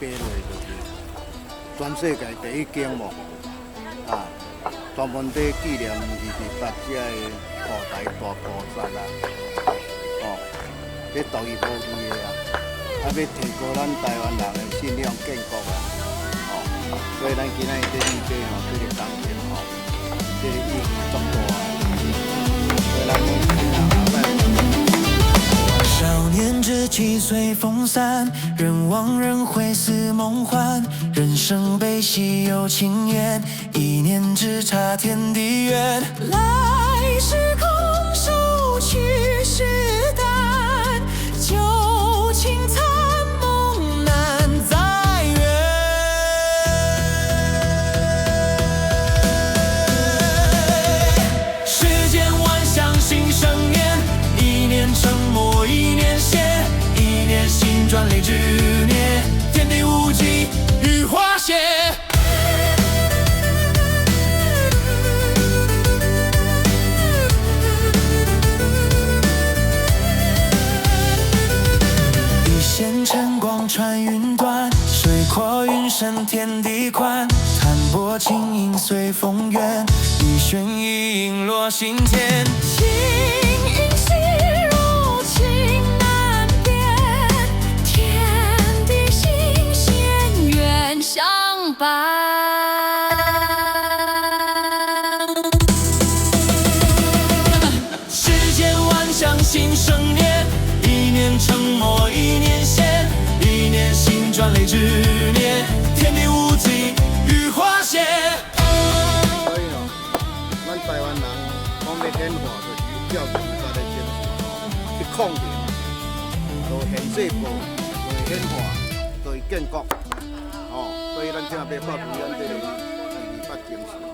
爬落就是全世界第一景无啊，专门在纪念28只的古代大菩萨啊，哦，这独一无二的啊，啊要提高咱台湾人的信仰建国啊，哦，所以咱今仔日这礼拜吼，这个工程吼，这个意义足大啊，所以咱讲今仔后摆。少年志气随风散，人亡人会似梦幻。人生悲喜有情缘，一念之差天地远。来时空手去时淡，旧情残梦难再圆。世间万象心生念，一念成魔一念现，一念心转泪执念，天地无极雨花谢。一线晨光穿云端，水阔云深天地宽，弹拨轻音随风远，一弦一影落心田。情音细如情难辨，天地心弦愿相伴。世间万象心生念，一念成魔一念现，一念心转泪执念，天地无极雨花谢。所以哦，咱台湾人讲要显化，就是有教育家的精神去抗战，就现世报，就显化，就建国。哦，所以咱今日要发挥咱这个28精神。